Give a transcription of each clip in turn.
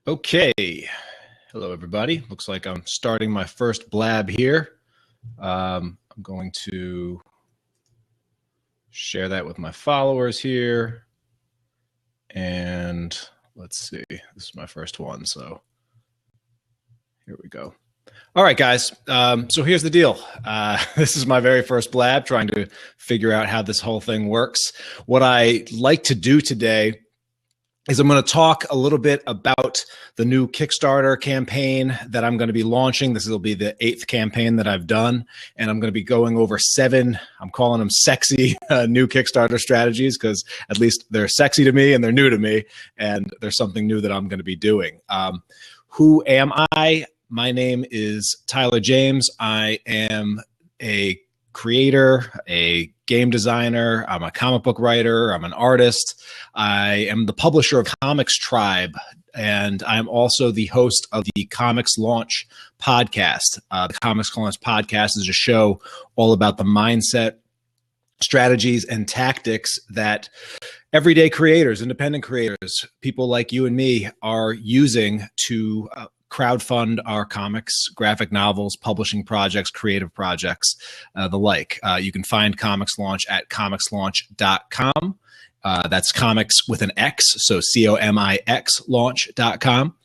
Okay. Hello, everybody. Looks like I'm starting my first blab here. I'm going to share that with my followers here. And let's see. This is my first one. So here we go. All right, guys. So here's the deal. This is my very first blab, trying to figure out how this whole thing works. What I like to do today is I'm going to talk a little bit about the new Kickstarter campaign that I'm going to be launching. This will be the 8th campaign that I've done, and I'm going to be going over 7, I'm calling them sexy new Kickstarter strategies, because at least they're sexy to me and they're new to me, and there's something new that I'm going to be doing. Who am I? My name is Tyler James. I am a creator, a game designer. I'm a comic book writer. I'm an artist. I am the publisher of Comics Tribe, and I'm also the host of the Comics Launch podcast. The Comics Launch podcast is a show all about the mindset, strategies, and tactics that everyday creators, independent creators, people like you and me are using to crowdfund our comics, graphic novels, publishing projects, creative projects, the like. You can find Comics Launch at comicslaunch.com. That's comics with an X, so COMIX launch.com.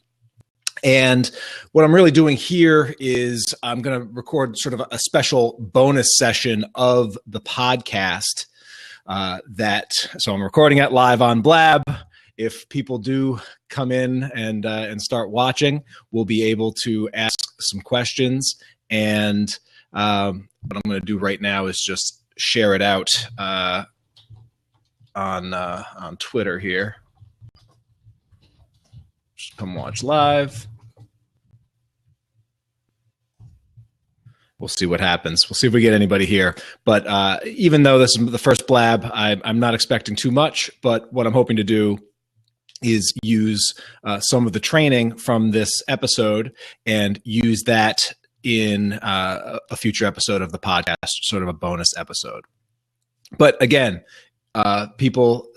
And what I'm really doing here is I'm going to record sort of a special bonus session of the podcast so I'm recording it live on Blab. If people do come in and start watching, we'll be able to ask some questions. And what I'm going to do right now is just share it out on Twitter here. Just come watch live. We'll see what happens. We'll see if we get anybody here. But even though this is the first blab, I'm not expecting too much. But what I'm hoping to do is use some of the training from this episode and use that in a future episode of the podcast, sort of a bonus episode. But again, people,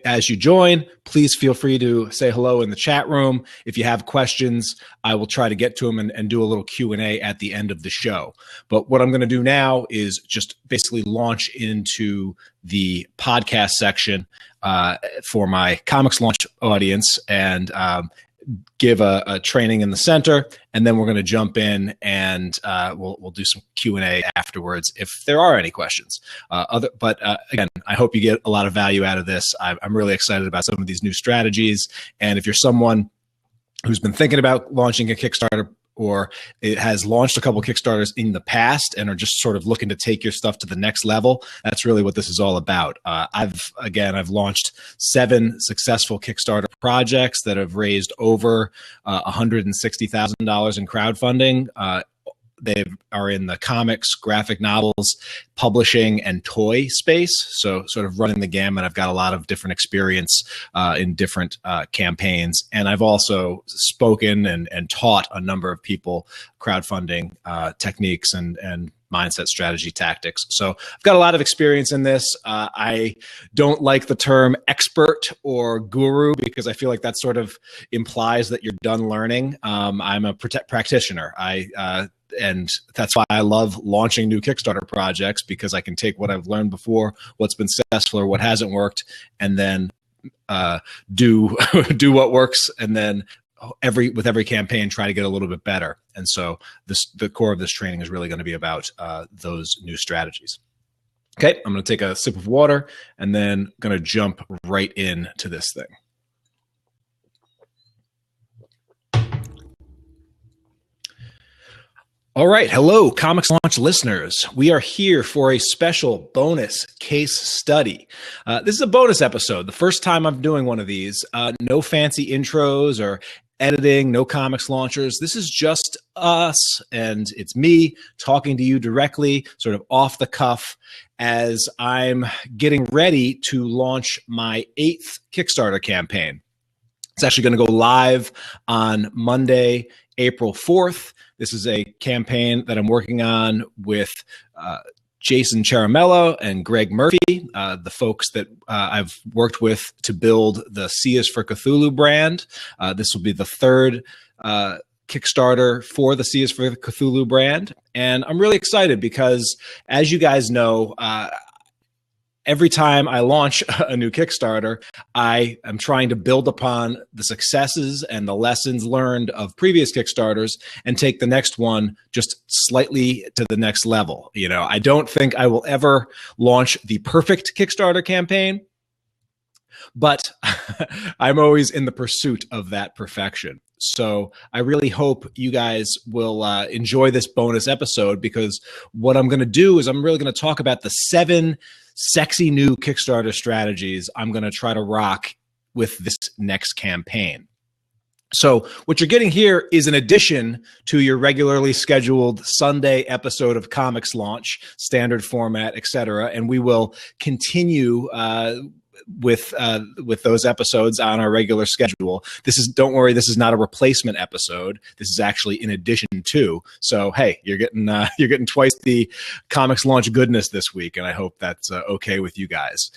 as you join, please feel free to say hello in the chat room. If you have questions, I will try to get to them and do a little Q&A at the end of the show. But what I'm going to do now is just basically launch into the podcast section for my Comics Launch audience and give a training in the center, and then we're going to jump in and we'll do some Q&A afterwards if there are any questions. Again, I hope you get a lot of value out of this. I'm really excited about some of these new strategies, and if you're someone who's been thinking about launching a Kickstarter, or it has launched a couple Kickstarters in the past and are just sort of looking to take your stuff to the next level, that's really what this is all about. I've launched 7 successful Kickstarter projects that have raised over $160,000 in crowdfunding. They are in the comics, graphic novels, publishing, and toy space. So sort of running the gamut. I've got a lot of different experience in different campaigns. And I've also spoken and taught a number of people crowdfunding techniques and mindset, strategy, tactics. So I've got a lot of experience in this. I don't like the term expert or guru because I feel like that sort of implies that you're done learning. I'm a practitioner. And that's why I love launching new Kickstarter projects, because I can take what I've learned before, what's been successful or what hasn't worked, and then do what works, and then with every campaign try to get a little bit better. And so the core of this training is really going to be about those new strategies. Okay, I'm going to take a sip of water and then going to jump right into this thing. All right. Hello, Comics Launch listeners. We are here for a special bonus case study. This is a bonus episode. The first time I'm doing one of these. No fancy intros or editing, no comics launchers. This is just us, and it's me talking to you directly, sort of off the cuff, as I'm getting ready to launch my 8th Kickstarter campaign. It's actually going to go live on Monday, April 4th. This is a campaign that I'm working on with Jason Charamella and Greg Murphy, the folks that I've worked with to build the C is for Cthulhu brand. This will be the third Kickstarter for the C is for Cthulhu brand. And I'm really excited because, as you guys know, every time I launch a new Kickstarter, I am trying to build upon the successes and the lessons learned of previous Kickstarters and take the next one just slightly to the next level. You know, I don't think I will ever launch the perfect Kickstarter campaign, but I'm always in the pursuit of that perfection. So I really hope you guys will enjoy this bonus episode, because what I'm going to do is I'm really going to talk about the 7 sexy new Kickstarter strategies I'm going to try to rock with this next campaign. So what you're getting here is an addition to your regularly scheduled Sunday episode of Comics Launch, standard format, etc. And we will continue with those episodes on our regular schedule. Don't worry, this is not a replacement episode. This is actually in addition to. So hey, you're getting twice the Comics Launch goodness this week, and I hope that's okay with you guys.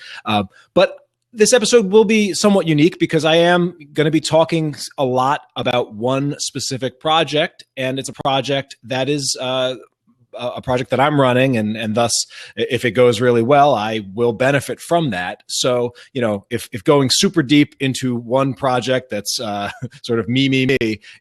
But this episode will be somewhat unique because I am going to be talking a lot about one specific project, and it's a project that is a project that I'm running, and thus, if it goes really well, I will benefit from that. So, you know, if going super deep into one project that's sort of me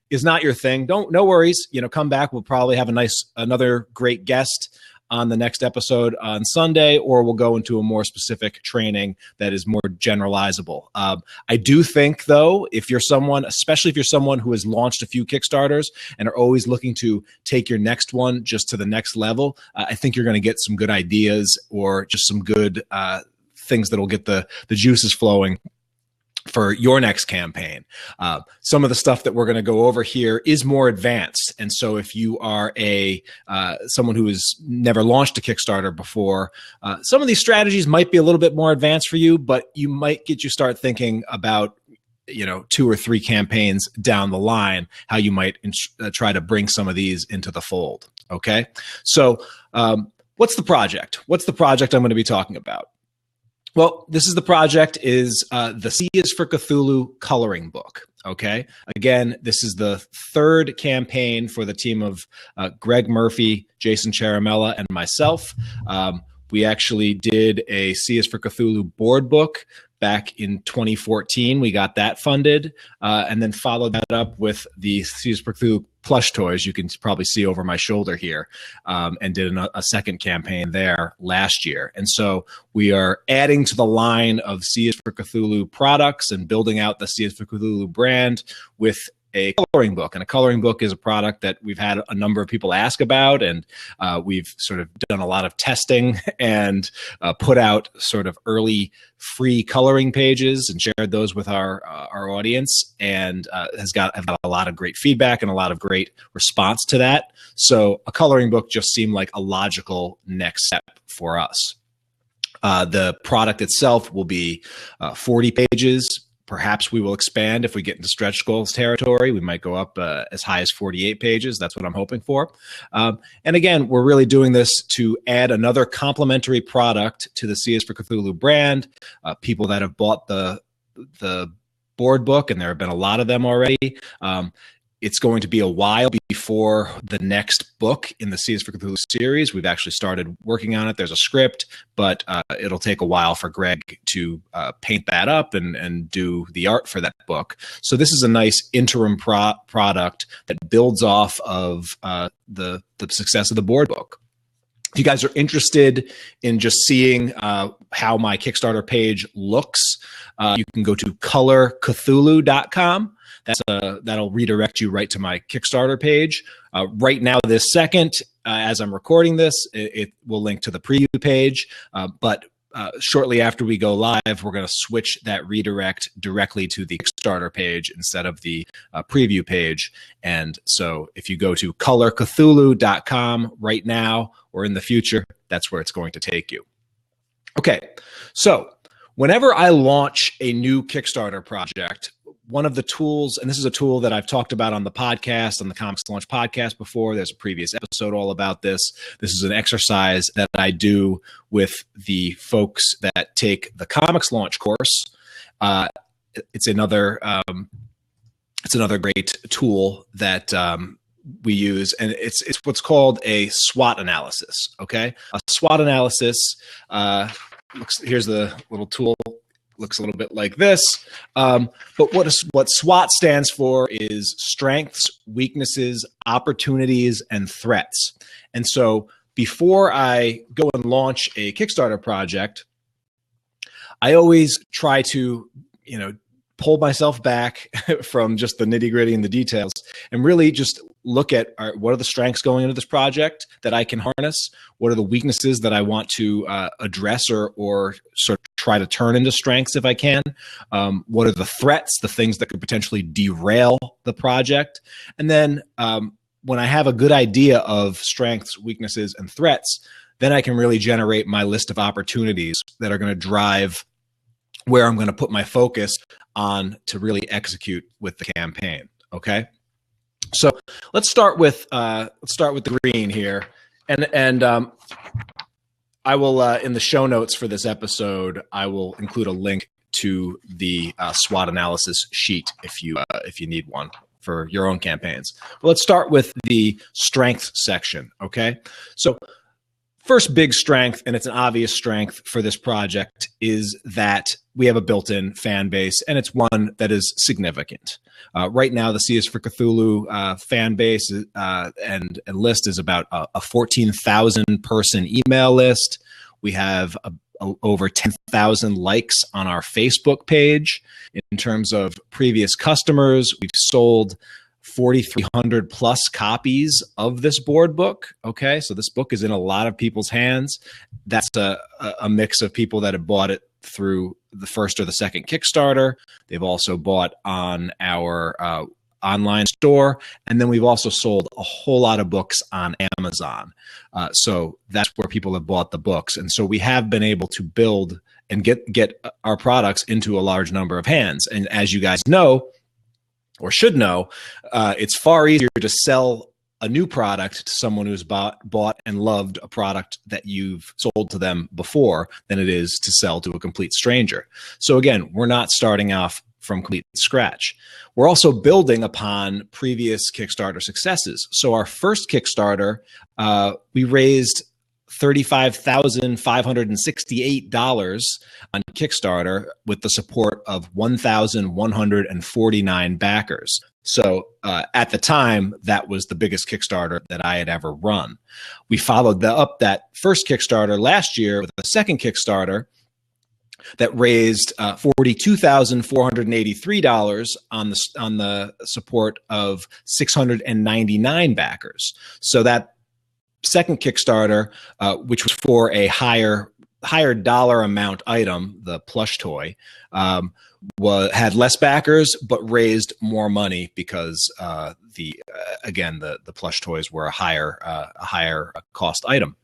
is not your thing, no worries. You know, come back. We'll probably have another great guest on the next episode on Sunday, or we'll go into a more specific training that is more generalizable. I do think, though, especially if you're someone who has launched a few Kickstarters and are always looking to take your next one just to the next level, I think you're going to get some good ideas, or just some good things that'll get the juices flowing for your next campaign. Some of the stuff that we're going to go over here is more advanced. And so if you are someone who has never launched a Kickstarter before, some of these strategies might be a little bit more advanced for you, but you might get you start thinking about, you know, 2 or 3 campaigns down the line, how you might try to bring some of these into the fold. Okay. So what's the project? What's the project I'm going to be talking about? Well, the project is the C is for Cthulhu coloring book. Okay. Again, this is the third campaign for the team of Greg Murphy, Jason Charamella, and myself. We actually did a C is for Cthulhu board book back in 2014. We got that funded, and then followed that up with the C is for Cthulhu plush toys. You can probably see over my shoulder here, and did a second campaign there last year. And so we are adding to the line of C is for Cthulhu products and building out the C is for Cthulhu brand with a coloring book. And a coloring book is a product that we've had a number of people ask about, and we've sort of done a lot of testing and put out sort of early free coloring pages and shared those with our audience, and have got a lot of great feedback and a lot of great response to that. So a coloring book just seemed like a logical next step for us. The product itself will be 40 pages. Perhaps we will expand if we get into stretch goals territory. We might go up as high as 48 pages. That's what I'm hoping for. And again, we're really doing this to add another complementary product to the C is for Cthulhu brand. People that have bought the board book, and there have been a lot of them already. It's going to be a while before the next book in the C is for Cthulhu series. We've actually started working on it. There's a script, but it'll take a while for Greg to paint that up and do the art for that book. So this is a nice interim product that builds off of the success of the board book. If you guys are interested in just seeing how my Kickstarter page looks, you can go to colorcthulhu.com. That'll redirect you right to my Kickstarter page. Right now, this second, as I'm recording this, it will link to the preview page. But shortly after we go live, we're going to switch that redirect directly to the Kickstarter page instead of the preview page. And so if you go to colorcthulhu.com right now or in the future, that's where it's going to take you. Okay, so whenever I launch a new Kickstarter project, one of the tools, and this is a tool that I've talked about on the podcast, on the Comics Launch podcast before. There's a previous episode all about this. This is an exercise that I do with the folks that take the Comics Launch course. It's another great tool that we use, and it's what's called a SWOT analysis. Okay, a SWOT analysis. Here's the little tool. Looks a little bit like this, but what SWOT stands for is strengths, weaknesses, opportunities, and threats. And so before I go and launch a Kickstarter project, I always try to, pull myself back from just the nitty-gritty and the details and really just look at what are the strengths going into this project that I can harness? What are the weaknesses that I want to address or sort of try to turn into strengths if I can? What are the threats, the things that could potentially derail the project? And then when I have a good idea of strengths, weaknesses, and threats, then I can really generate my list of opportunities that are going to drive where I'm going to put my focus on to really execute with the campaign. Okay, so let's start with the green here, and I will in the show notes for this episode I will include a link to the SWOT analysis sheet if you need one for your own campaigns. But let's start with the strengths section. Okay, so first big strength, and it's an obvious strength for this project, is that we have a built-in fan base, and it's one that is significant. Right now, the C is for Cthulhu fan base and list is about a 14,000 person email list. We have over 10,000 likes on our Facebook page. In terms of previous customers, we've sold 4,300 plus copies of this board book. Okay, so this book is in a lot of people's hands. That's a mix of people that have bought it through the first or the second Kickstarter. They've also bought on our online store, and then we've also sold a whole lot of books on Amazon. So that's where people have bought the books, and so we have been able to build and get our products into a large number of hands. And as you guys know, or should know, it's far easier to sell a new product to someone who's bought and loved a product that you've sold to them before than it is to sell to a complete stranger. So again, we're not starting off from complete scratch. We're also building upon previous Kickstarter successes. So our first Kickstarter, we raised $35,568 on Kickstarter with the support of 1,149 backers. So at the time, that was the biggest Kickstarter that I had ever run. We followed up that first Kickstarter last year with a second Kickstarter that raised $42,483 on the support of 699 backers. So that second Kickstarter, which was for a higher dollar amount item, the plush toy, had less backers but raised more money because the plush toys were a higher cost item.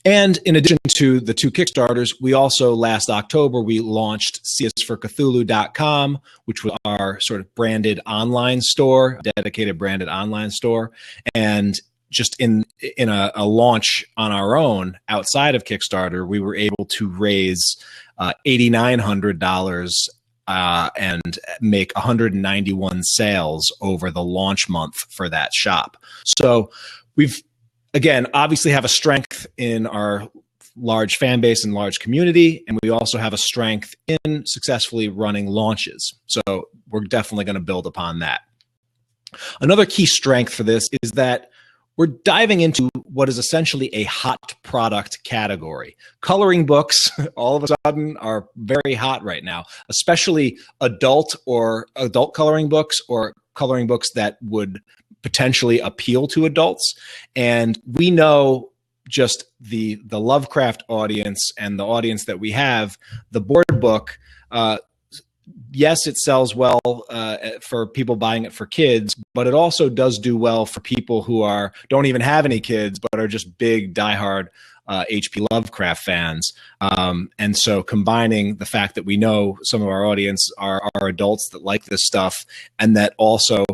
And in addition to the two Kickstarters, we also last October we launched csforcthulhu.com, which was our sort of branded online store, dedicated branded online store, and just in a launch on our own outside of Kickstarter, we were able to raise $8,900 and make 191 sales over the launch month for that shop. So we've, again, obviously have a strength in our large fan base and large community, and we also have a strength in successfully running launches. So we're definitely going to build upon that. Another key strength for this is that we're diving into what is essentially a hot product category. Coloring books, all of a sudden, are very hot right now, especially adult coloring books or coloring books that would potentially appeal to adults. And we know just the Lovecraft audience and the audience that we have, the board book, yes, it sells well for people buying it for kids, but it also does do well for people who don't even have any kids, but are just big, diehard H.P. Lovecraft fans. And so combining the fact that we know some of our audience are adults that like this stuff, and that also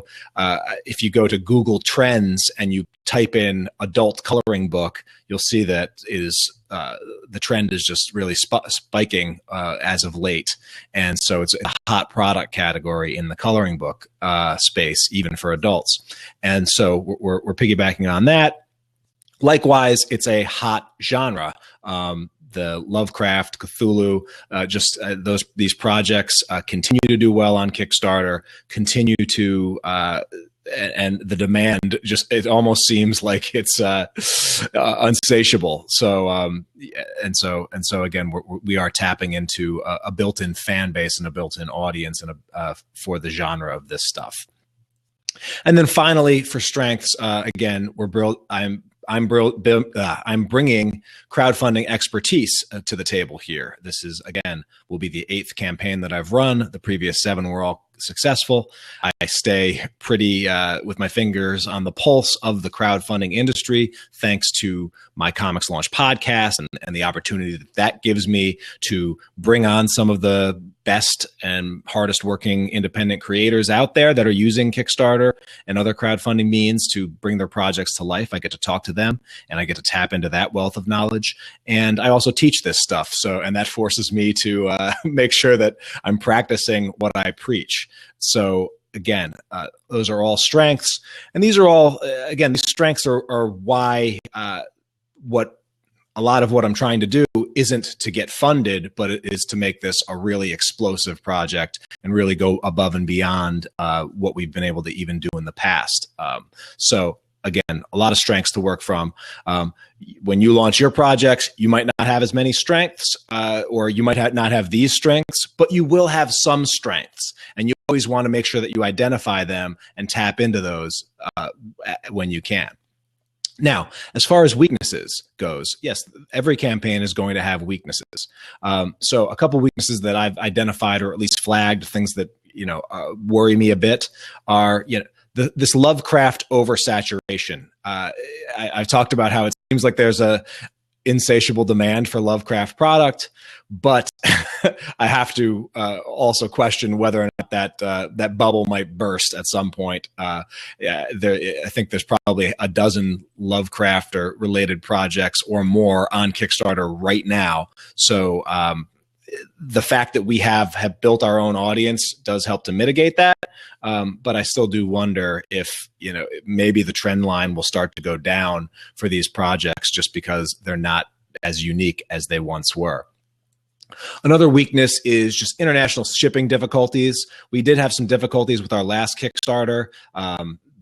if you go to Google Trends and you type in adult coloring book, you'll see that the trend is just really spiking as of late. And so it's a hot product category in the coloring book space, even for adults. And so we're piggybacking on that. Likewise, it's a hot genre. The Lovecraft, Cthulhu, these projects continue to do well on Kickstarter, continue to and the demand it almost seems like it's unsatiable. So again, we are tapping into a built-in fan base and a built-in audience and for the genre of this stuff. And then finally, for strengths, again, I'm bringing crowdfunding expertise to the table here. This is, again, will be the 8th campaign that I've run. The previous 7 were all successful. I stay pretty with my fingers on the pulse of the crowdfunding industry, thanks to my Comics Launch podcast and the opportunity that gives me to bring on some of the best and hardest working independent creators out there that are using Kickstarter and other crowdfunding means to bring their projects to life. I get to talk to them and I get to tap into that wealth of knowledge. And I also teach this stuff. And that forces me to make sure that I'm practicing what I preach. So again, those are all strengths. And these are all, again, these strengths are why a lot of what I'm trying to do isn't to get funded, but it is to make this a really explosive project and really go above and beyond what we've been able to even do in the past. So again, a lot of strengths to work from. When you launch your projects, you might not have as many strengths, or you might not have these strengths, but you will have some strengths. And you always want to make sure that you identify them and tap into those when you can. Now, as far as weaknesses goes, yes, every campaign is going to have weaknesses. So a couple weaknesses that I've identified or at least flagged, things that worry me a bit, are this Lovecraft oversaturation. I've talked about how it seems like there's a insatiable demand for Lovecraft product, but I have to also question whether or not that bubble might burst at some point. I think there's probably a dozen Lovecraft or related projects or more on Kickstarter right now. So the fact that we have built our own audience does help to mitigate that. But I still do wonder if, maybe the trend line will start to go down for these projects just because they're not as unique as they once were. Another weakness is just international shipping difficulties. We did have some difficulties with our last Kickstarter.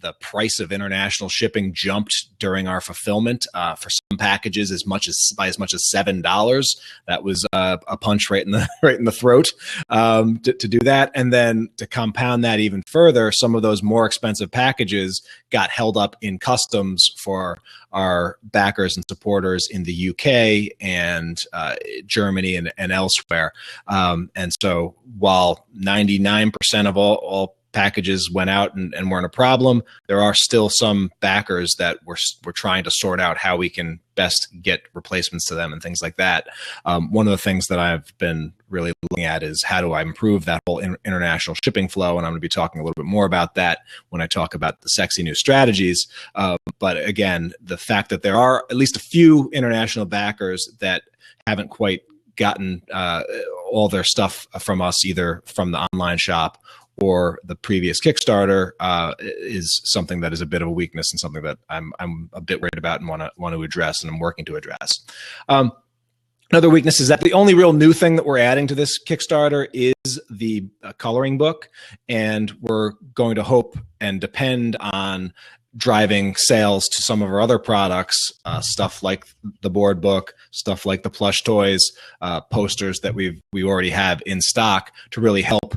The price of international shipping jumped during our fulfillment for some packages by as much as $7. That was a punch right in the throat to do that. And then to compound that even further, some of those more expensive packages got held up in customs for our backers and supporters in the UK and Germany and elsewhere. And so while 99% of all packages went out and weren't a problem, there are still some backers that we're trying to sort out how we can best get replacements to them and things like that. One of the things that I've been really looking at is how do I improve that whole international shipping flow, and I'm going to be talking a little bit more about that when I talk about the sexy new strategies. But again, the fact that there are at least a few international backers that haven't quite gotten all their stuff from us, either from the online shop or the previous Kickstarter, is something that is a bit of a weakness and something that I'm a bit worried about and want to address, and I'm working to address. Another weakness is that the only real new thing that we're adding to this Kickstarter is the coloring book, and we're going to hope and depend on driving sales to some of our other products, stuff like the board book, stuff like the plush toys, posters that we already have in stock to really help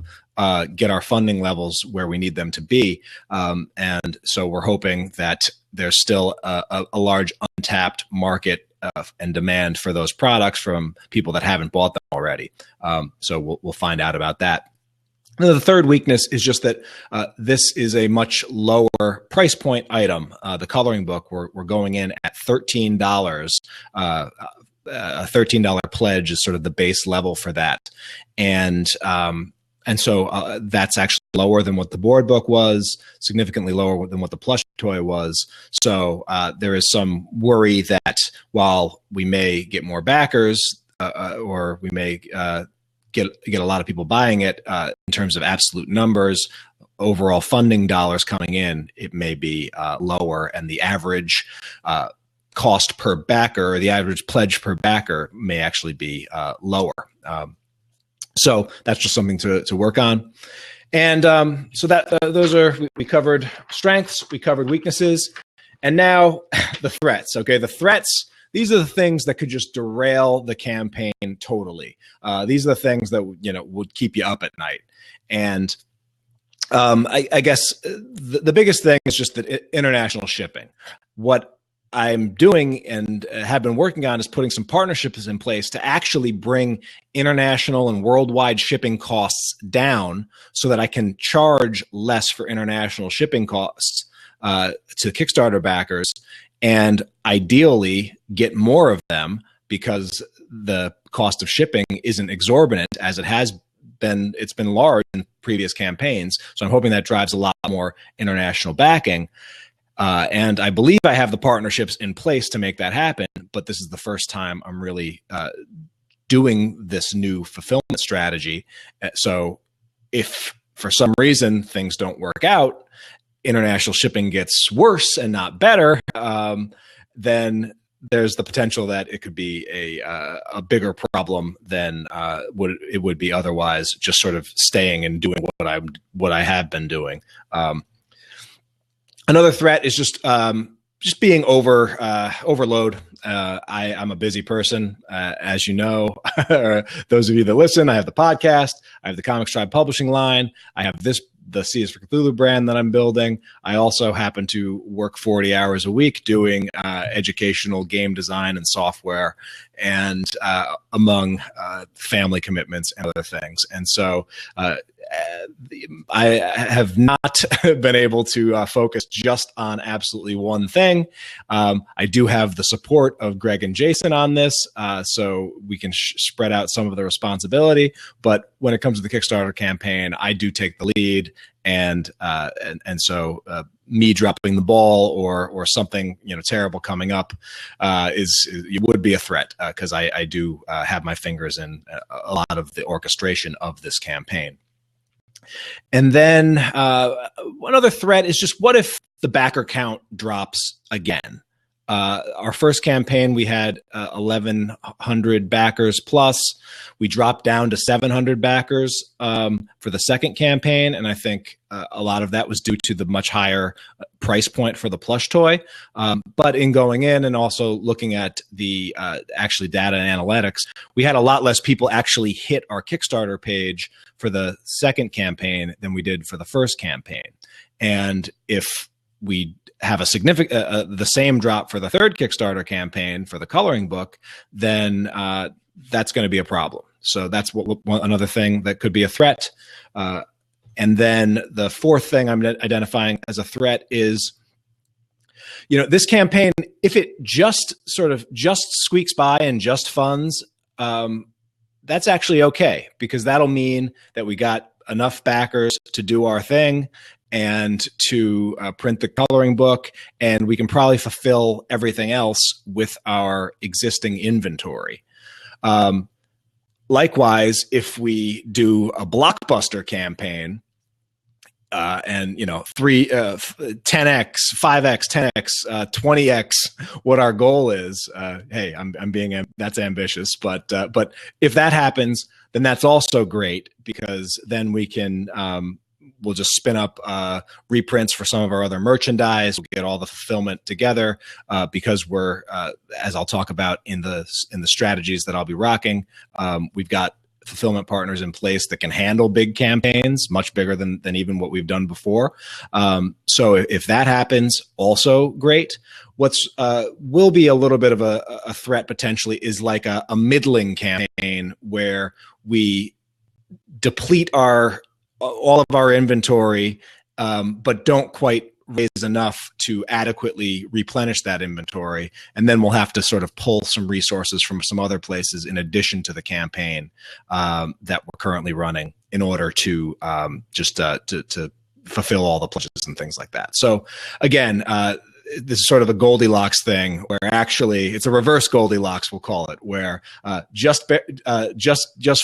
get our funding levels where we need them to be. And so we're hoping that there's still a large untapped market and demand for those products from people that haven't bought them already. So we'll find out about that. And the third weakness is just that this is a much lower price point item. The coloring book, we're going in at $13. A $13 pledge is sort of the base level for that. And so that's actually lower than what the board book was, significantly lower than what the plush toy was. So there is some worry that while we may get more backers, or we may get a lot of people buying it, in terms of absolute numbers, overall funding dollars coming in, it may be lower, and the average cost per backer, or the average pledge per backer, may actually be lower. So that's just something to work on. And so that those are, we covered strengths, we covered weaknesses, and now the threats. Okay, the threats. These are the things that could just derail the campaign totally. These are the things that would keep you up at night. And I guess the biggest thing is just that international shipping. What I'm doing and have been working on is putting some partnerships in place to actually bring international and worldwide shipping costs down so that I can charge less for international shipping costs to Kickstarter backers, and ideally get more of them, because the cost of shipping isn't exorbitant as it has been. It's been large in previous campaigns. So I'm hoping that drives a lot more international backing. And I believe I have the partnerships in place to make that happen, but this is the first time I'm really doing this new fulfillment strategy. So if for some reason things don't work out, international shipping gets worse and not better, then there's the potential that it could be a bigger problem than it would be otherwise, just sort of staying and doing what I have been doing. Another threat is just being overload. I'm a busy person, as you know. Those of you that listen, I have the podcast, I have the Comics Tribe publishing line, I have the C is for Cthulhu brand that I'm building. I also happen to work 40 hours a week doing educational game design and software, and among family commitments and other things. And so I have not been able to focus just on absolutely one thing. I do have the support of Greg and Jason on this, so we can spread out some of the responsibility. But when it comes to the Kickstarter campaign, I do take the lead, and so me dropping the ball or something terrible coming up it would be a threat, because I do have my fingers in a lot of the orchestration of this campaign. And then one other threat is just, what if the backer count drops again? Our first campaign, we had 1,100 backers plus. We dropped down to 700 backers for the second campaign, and I think a lot of that was due to the much higher price point for the plush toy. But in going in and also looking at the actually data and analytics, we had a lot less people actually hit our Kickstarter page for the second campaign than we did for the first campaign. And if we have a significant the same drop for the third Kickstarter campaign for the coloring book, then that's going to be a problem. So that's another thing that could be a threat. And then the fourth thing I'm identifying as a threat is, this campaign, if it just squeaks by and just funds, that's actually okay, because that'll mean that we got enough backers to do our thing and to print the coloring book, and we can probably fulfill everything else with our existing inventory. Likewise, if we do a blockbuster campaign, and 10x, 5x, 10x, 20x, what our goal is. Hey, I'm being that's ambitious, but if that happens, then that's also great, because then we can we'll just spin up reprints for some of our other merchandise. We'll get all the fulfillment together, because we're as I'll talk about in the strategies that I'll be rocking. We've got fulfillment partners in place that can handle big campaigns, much bigger than even what we've done before. So if that happens, also great. What's will be a little bit of a threat potentially is like a middling campaign where we deplete our all of our inventory, but don't quite raise enough to adequately replenish that inventory. And then we'll have to sort of pull some resources from some other places in addition to the campaign that we're currently running in order to to fulfill all the pledges and things like that. So again, this is sort of a Goldilocks thing, where actually it's a reverse Goldilocks, we'll call it, where just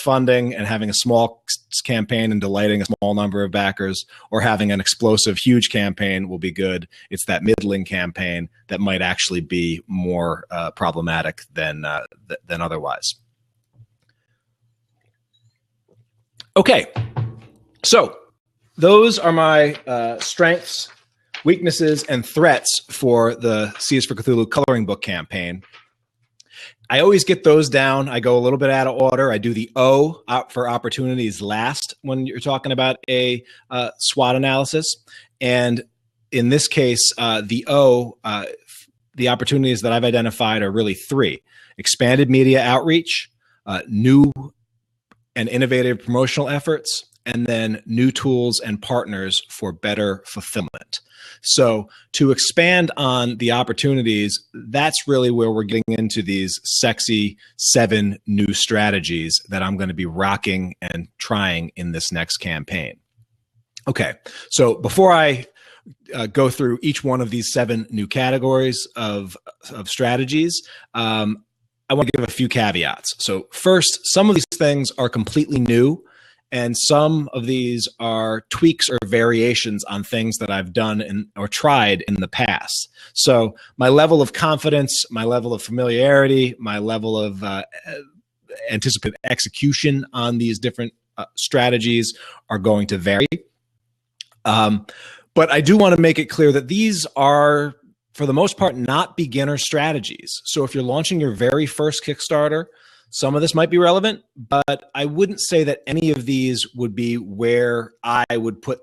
funding and having a small campaign and delighting a small number of backers, or having an explosive, huge campaign will be good. It's that middling campaign that might actually be more problematic than otherwise. Okay, so those are my strengths, weaknesses, and threats for the C is for Cthulhu coloring book campaign. I always get those down. I go a little bit out of order. I do the O for opportunities last when you're talking about a SWOT analysis. And in this case, the O, the opportunities that I've identified are really three: expanded media outreach, new and innovative promotional efforts, and then new tools and partners for better fulfillment. So to expand on the opportunities, that's really where we're getting into these sexy 7 new strategies that I'm going to be rocking and trying in this next campaign. Okay, so before I go through each one of these 7 new categories of strategies, I want to give a few caveats. So first, some of these things are completely new, and some of these are tweaks or variations on things that I've done or tried in the past. So my level of confidence, my level of familiarity, my level of anticipated execution on these different strategies are going to vary. But I do want to make it clear that these are, for the most part, not beginner strategies. So if you're launching your very first Kickstarter, some of this might be relevant, but I wouldn't say that any of these would be where I would put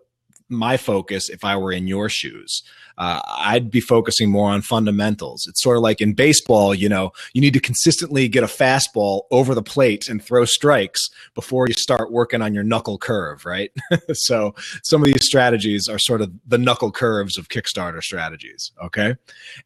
my focus if I were in your shoes. I'd be focusing more on fundamentals. It's sort of like in baseball, you need to consistently get a fastball over the plate and throw strikes before you start working on your knuckle curve, right? So some of these strategies are sort of the knuckle curves of Kickstarter strategies, okay?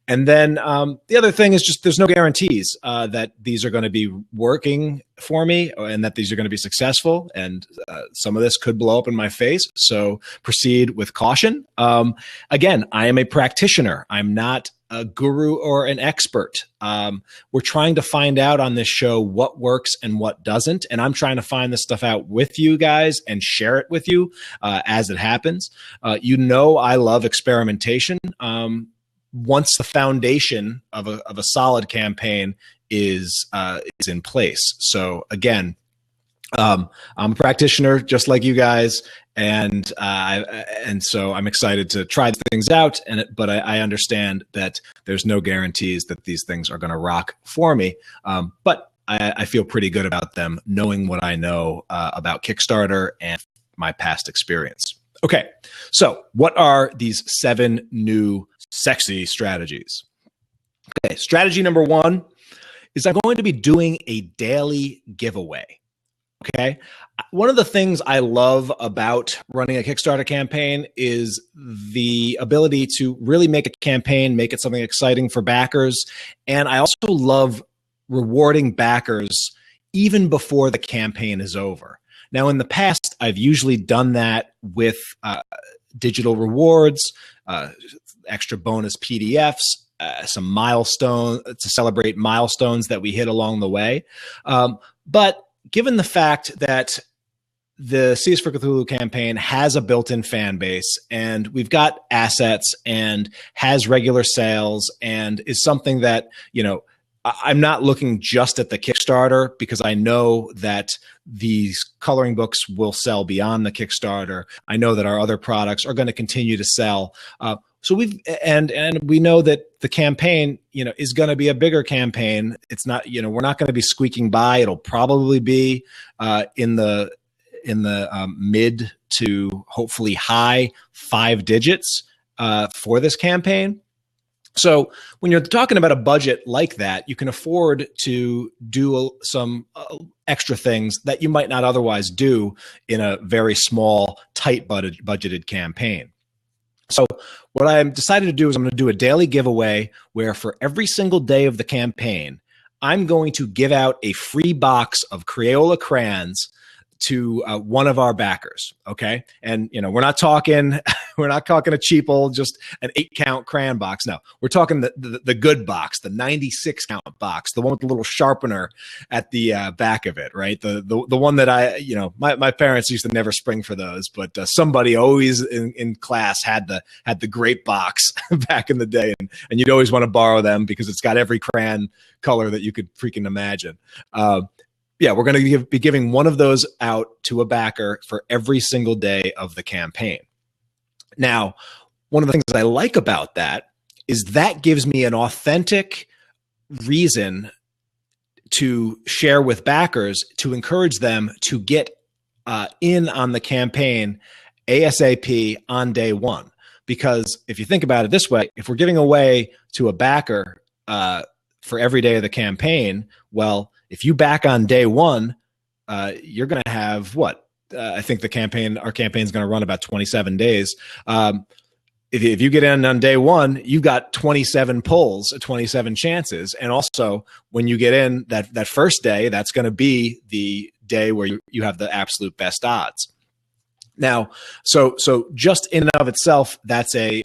And then the other thing is just there's no guarantees that these are going to be working for me and that these are going to be successful. And some of this could blow up in my face. So proceed with caution. Again, I am a practitioner. I'm not a guru or an expert. We're trying to find out on this show what works and what doesn't. And I'm trying to find this stuff out with you guys and share it with you as it happens. I love experimentation. Once the foundation of a solid campaign is in place. So again, I'm a practitioner just like you guys, and so I'm excited to try things out. But I understand that there's no guarantees that these things are going to rock for me. But I feel pretty good about them, knowing what I know about Kickstarter and my past experience. Okay, so what are these 7 new sexy strategies? Okay, strategy number 1 is I'm going to be doing a daily giveaway. Okay. One of the things I love about running a Kickstarter campaign is the ability to really make a campaign, make it something exciting for backers. And I also love rewarding backers even before the campaign is over. Now, in the past, I've usually done that with digital rewards, extra bonus PDFs, some milestone to celebrate milestones that we hit along the way. But given the fact that the C is for Cthulhu campaign has a built-in fan base, and we've got assets and has regular sales, and is something that, I'm not looking just at the Kickstarter, because I know that these coloring books will sell beyond the Kickstarter. I know that our other products are going to continue to sell. So we know that the campaign, is going to be a bigger campaign. It's not, we're not going to be squeaking by. It'll probably be in the mid to hopefully high 5 digits for this campaign. So when you're talking about a budget like that, you can afford to do some extra things that you might not otherwise do in a very small, tight budgeted campaign. So what I decided to do is I'm going to do a daily giveaway where for every single day of the campaign, I'm going to give out a free box of Crayola crayons to one of our backers. Okay. And, we're not talking a cheap old, just an 8-count crayon box. No, we're talking the good box, the 96-count box, the one with the little sharpener at the back of it, right? The one that my parents used to never spring for those, but somebody always in class had the great box back in the day. And you'd always want to borrow them because it's got every crayon color that you could freaking imagine. We're going to be giving one of those out to a backer for every single day of the campaign. Now, one of the things that I like about that is that gives me an authentic reason to share with backers to encourage them to get in on the campaign ASAP on day one. Because if you think about it this way, if we're giving away to a backer for every day of the campaign, well, if you back on day one, you're going to have what? I think our campaign is going to run about 27 days. If you get in on day one, you've got 27 pulls, 27 chances. And also when you get in that first day, that's going to be the day where you have the absolute best odds. Now, so just in and of itself, that's a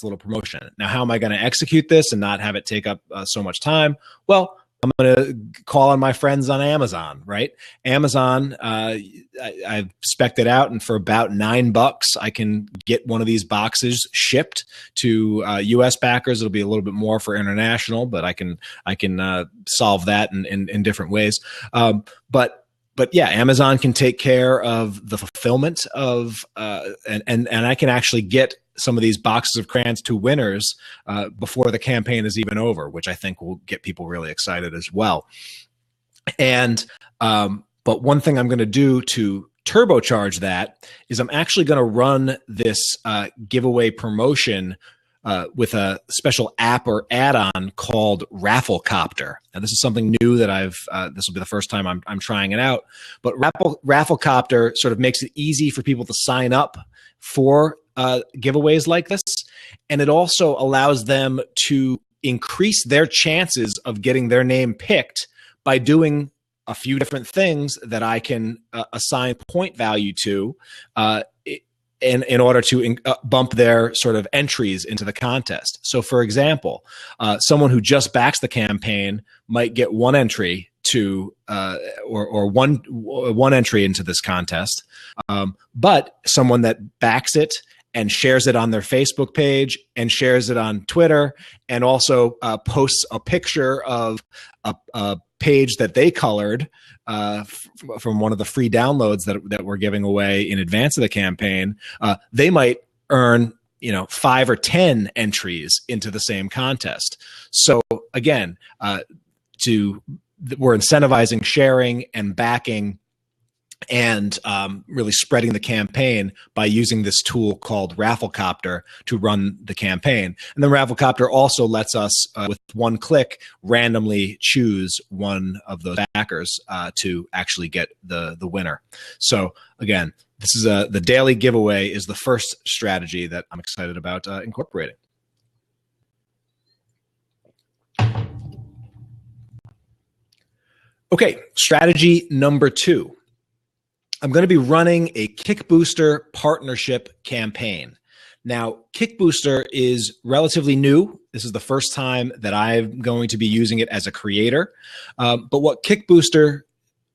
little promotion. Now, how am I going to execute this and not have it take up so much time? Well, I'm going to call on my friends on Amazon, right? Amazon, I've spec'd it out, and for about $9, I can get one of these boxes shipped to U.S. backers. It'll be a little bit more for international, but I can solve that in different ways. But yeah, Amazon can take care of the fulfillment of, and I can actually get some of these boxes of crayons to winners before the campaign is even over, which I think will get people really excited as well. And but one thing I'm going to do to turbocharge that is I'm actually going to run this giveaway promotion with a special app or add-on called Rafflecopter. Now, this is something new that this will be the first time I'm trying it out. But Rafflecopter sort of makes it easy for people to sign up for giveaways like this. And it also allows them to increase their chances of getting their name picked by doing a few different things that I can assign point value to in order to bump their sort of entries into the contest. So, for example, someone who just backs the campaign might get one entry to or one entry into this contest, but someone that backs it and shares it on their Facebook page and shares it on Twitter and also posts a picture of a page that they colored from one of the free downloads that we're giving away in advance of the campaign, they might earn 5 or 10 entries into the same contest. So again, we're incentivizing sharing and backing and really spreading the campaign by using this tool called Rafflecopter to run the campaign. And then Rafflecopter also lets us, with one click, randomly choose one of those backers to actually get the winner. So again, this is the daily giveaway is the first strategy that I'm excited about incorporating. Okay, strategy number 2. I'm going to be running a Kickbooster partnership campaign. Now, Kickbooster is relatively new. This is the first time that I'm going to be using it as a creator. But what Kickbooster,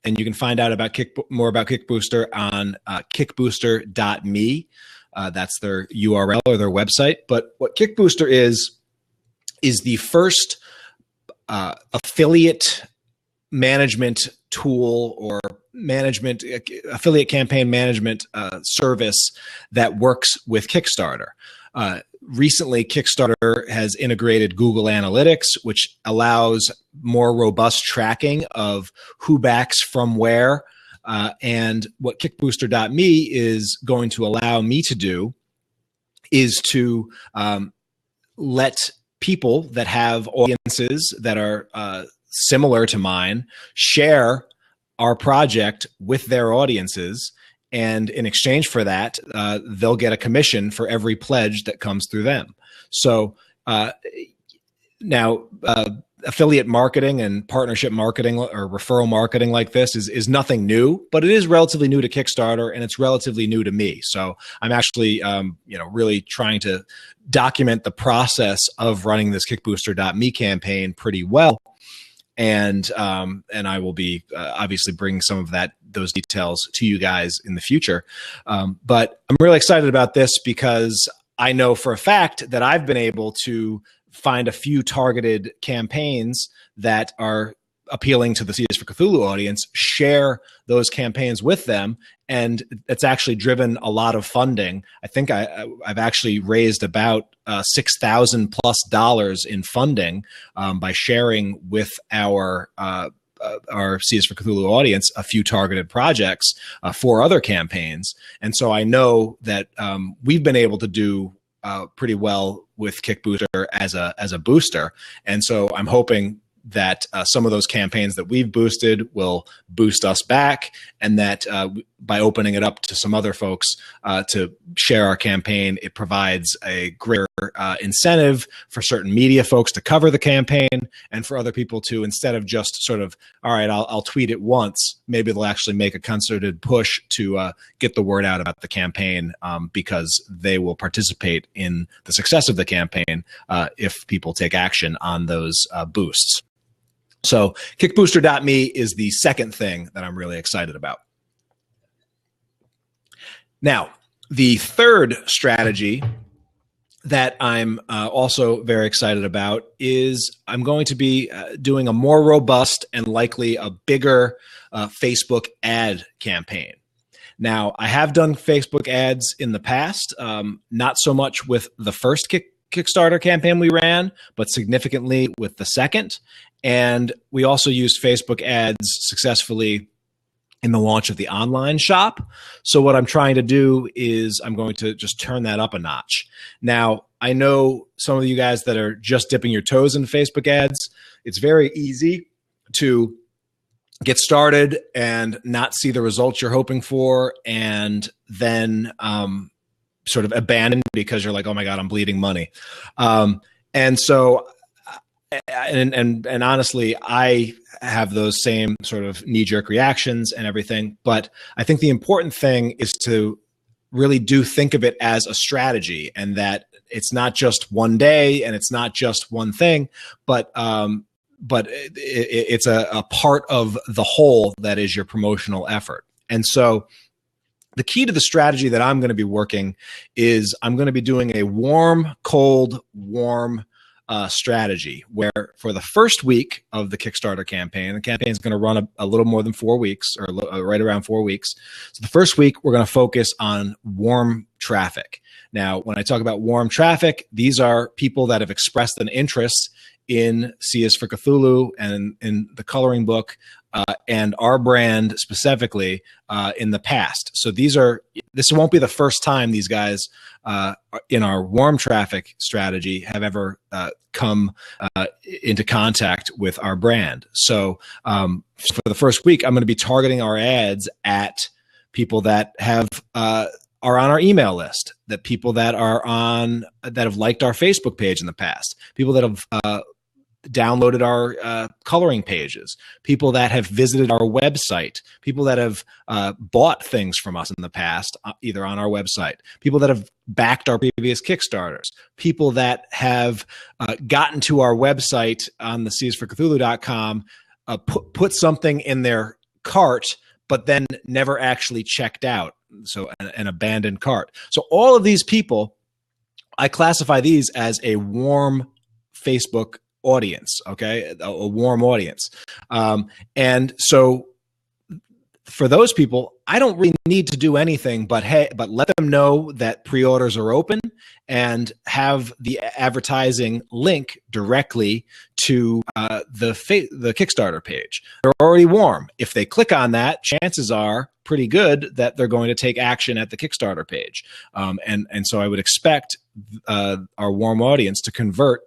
and you can find out about more about Kickbooster on kickbooster.me. That's their URL or their website. But what Kickbooster is the first affiliate management tool or affiliate campaign management service that works with Kickstarter. Recently, Kickstarter has integrated Google Analytics, which allows more robust tracking of who backs from where. And what kickbooster.me is going to allow me to do is to let people that have audiences that are similar to mine share our project with their audiences. And in exchange for that, they'll get a commission for every pledge that comes through them. So now, affiliate marketing and partnership marketing or referral marketing like this is nothing new, but it is relatively new to Kickstarter, and it's relatively new to me. So I'm actually, really trying to document the process of running this Kickbooster.me campaign pretty well. And I will be obviously bringing some of those details to you guys in the future. But I'm really excited about this because I know for a fact that I've been able to find a few targeted campaigns that are appealing to the Seeds for Cthulhu audience, share those campaigns with them, and it's actually driven a lot of funding. I think I've actually raised about $6,000+ in funding by sharing with our Seeds for Cthulhu audience a few targeted projects for other campaigns. And so I know that we've been able to do pretty well with Kickbooster as a booster. And so I'm hoping that some of those campaigns that we've boosted will boost us back, and that by opening it up to some other folks to share our campaign, it provides a greater incentive for certain media folks to cover the campaign, and for other people to, instead of just sort of, all right, I'll tweet it once, maybe they'll actually make a concerted push to get the word out about the campaign, because they will participate in the success of the campaign if people take action on those boosts. So Kickbooster.me is the second thing that I'm really excited about. Now, the third strategy that I'm also very excited about is I'm going to be doing a more robust and likely a bigger Facebook ad campaign. Now, I have done Facebook ads in the past, not so much with the first Kickstarter campaign we ran, but significantly with the second. And we also used Facebook ads successfully in the launch of the online shop. So what I'm trying to do is I'm going to just turn that up a notch. Now, I know some of you guys that are just dipping your toes in Facebook ads. It's very easy to get started and not see the results you're hoping for, and then sort of abandon because you're like, oh my God, I'm bleeding money. And so, and honestly, I have those same sort of knee-jerk reactions and everything. But I think the important thing is to really think of it as a strategy, and that it's not just one day and it's not just one thing, but it's a part of the whole that is your promotional effort. And so the key to the strategy that I'm going to be working is I'm going to be doing a warm, cold, warm strategy, where for the first week of the Kickstarter campaign, the campaign is going to run a little more than 4 weeks, or right around 4 weeks. So the first week, we're going to focus on warm traffic. Now, when I talk about warm traffic, these are people that have expressed an interest in Seeds for Cthulhu and in the coloring book and our brand specifically in the past. So this won't be the first time these guys in our warm traffic strategy have ever come into contact with our brand. So for the first week, I'm going to be targeting our ads at people that are on our email list, that people that have liked our Facebook page in the past, people that have downloaded our coloring pages, people that have visited our website, people that have bought things from us in the past, either on our website, people that have backed our previous Kickstarters, people that have gotten to our website on the seedsforcthulhu.com, put something in their cart, but then never actually checked out. So an abandoned cart. So all of these people, I classify these as a warm Facebook audience, okay, a warm audience. And so for those people, I don't really need to do anything but let them know that pre-orders are open and have the advertising link directly to the Kickstarter page. They're already warm. If they click on that, chances are pretty good that they're going to take action at the Kickstarter page. And so I would expect our warm audience to convert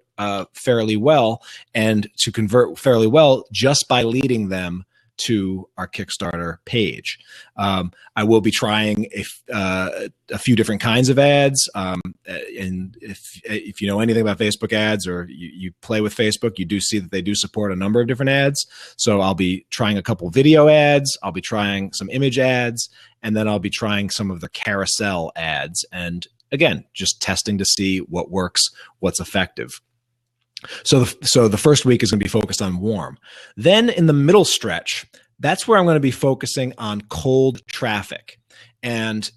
fairly well, and to convert fairly well just by leading them to our Kickstarter page. I will be trying a few different kinds of ads. And if you know anything about Facebook ads, or you play with Facebook, you do see that they do support a number of different ads. So I'll be trying a couple video ads. I'll be trying some image ads, and then I'll be trying some of the carousel ads. And again, just testing to see what works, what's effective. So the first week is going to be focused on warm. Then in the middle stretch, that's where I'm going to be focusing on cold traffic. And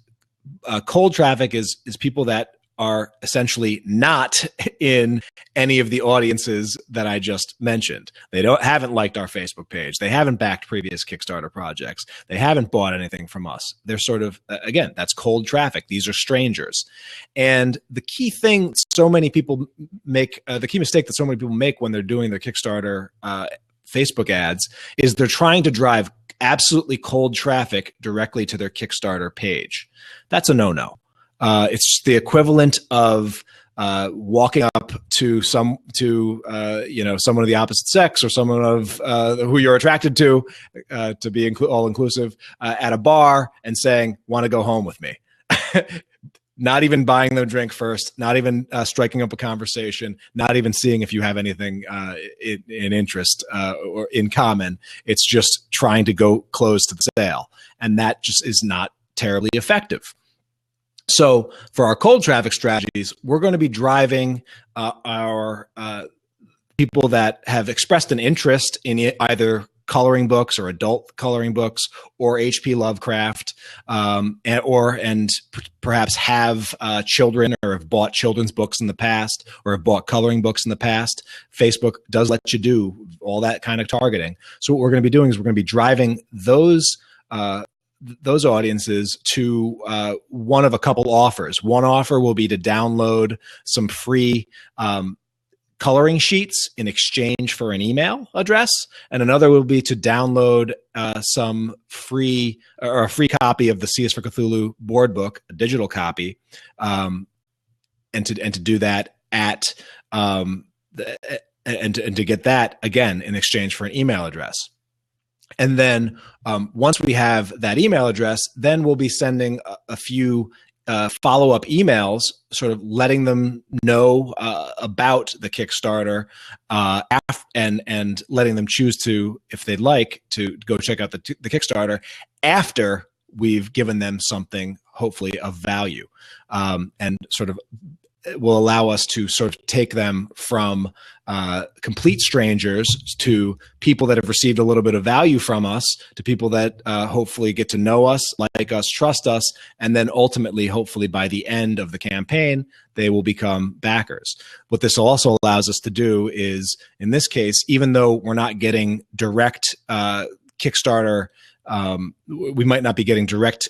cold traffic is people that are essentially not in any of the audiences that I just mentioned. They haven't liked our Facebook page. They haven't backed previous Kickstarter projects. They haven't bought anything from us. They're sort of, again, that's cold traffic. These are strangers. And the key thing so many people make, the key mistake that so many people make when they're doing their Kickstarter Facebook ads is they're trying to drive absolutely cold traffic directly to their Kickstarter page. That's a no-no. It's the equivalent of walking up to someone of the opposite sex, or someone of who you're attracted to be all inclusive, at a bar and saying, "Want to go home with me?" Not even buying them a drink first, not even striking up a conversation, not even seeing if you have anything in interest or in common. It's just trying to go close to the sale, and that just is not terribly effective. So for our cold traffic strategies, we're going to be driving our people that have expressed an interest in either coloring books or adult coloring books or H.P. Lovecraft, and perhaps have children or have bought children's books in the past or have bought coloring books in the past. Facebook does let you do all that kind of targeting. So what we're going to be doing is we're going to be driving those audiences to one of a couple offers. One offer will be to download some free coloring sheets in exchange for an email address, and another will be to download some free or a free copy of the C is for Cthulhu board book, a digital copy, and to do that at and to get that again in exchange for an email address. And then once we have that email address, then we'll be sending a few follow-up emails, sort of letting them know about the Kickstarter, and letting them choose to, if they'd like, to go check out the Kickstarter after we've given them something hopefully of value, and sort of will allow us to sort of take them from complete strangers to people that have received a little bit of value from us, to people that hopefully get to know us, like us, trust us, and then ultimately, hopefully by the end of the campaign, they will become backers. What this also allows us to do is, in this case, even though we're not getting direct Kickstarter, we might not be getting direct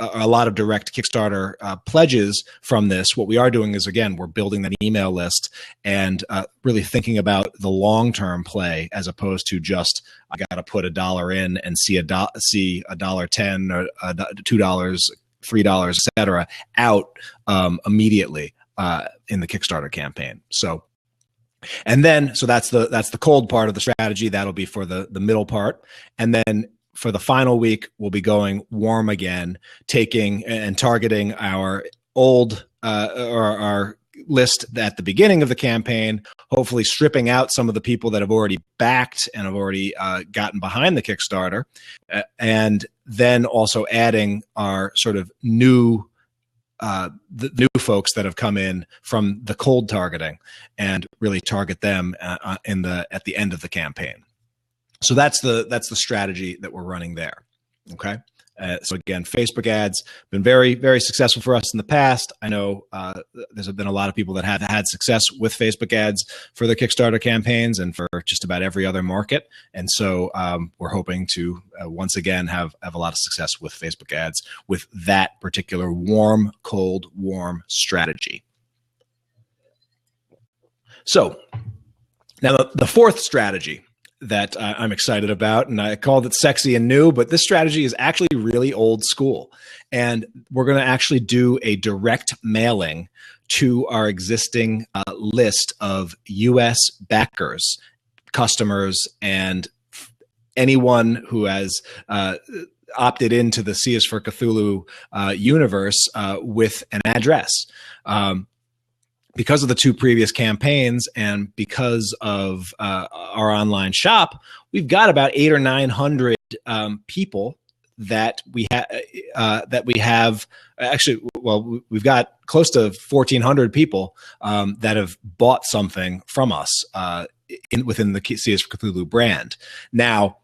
a lot of direct Kickstarter pledges from this. What we are doing is, again, we're building that email list and really thinking about the long-term play, as opposed to just, I got to put $1 in and see $1.10 or $2, $3, et cetera, out immediately in the Kickstarter campaign. So that's the cold part of the strategy. That'll be for the middle part. And then for the final week, we'll be going warm again, taking and targeting our old or our list at the beginning of the campaign, hopefully stripping out some of the people that have already backed and have already gotten behind the Kickstarter, and then also adding our sort of the new folks that have come in from the cold targeting, and really target them at the end of the campaign. So that's the strategy that we're running there. Okay. So again, Facebook ads been very, very successful for us in the past. I know there's been a lot of people that have had success with Facebook ads for their Kickstarter campaigns and for just about every other market. And so we're hoping to once again have a lot of success with Facebook ads with that particular warm, cold, warm strategy. So now the fourth strategy that I'm excited about, and I called it sexy and new, but this strategy is actually really old school. And we're going to actually do a direct mailing to our existing list of US backers, customers, and anyone who has opted into the C is for Cthulhu universe with an address. Because of the two previous campaigns and because of our online shop, we've got about 800 or 900 people that we have. Actually, well, we've got close to 1,400 people that have bought something from us within the C is for Cthulhu brand. Now,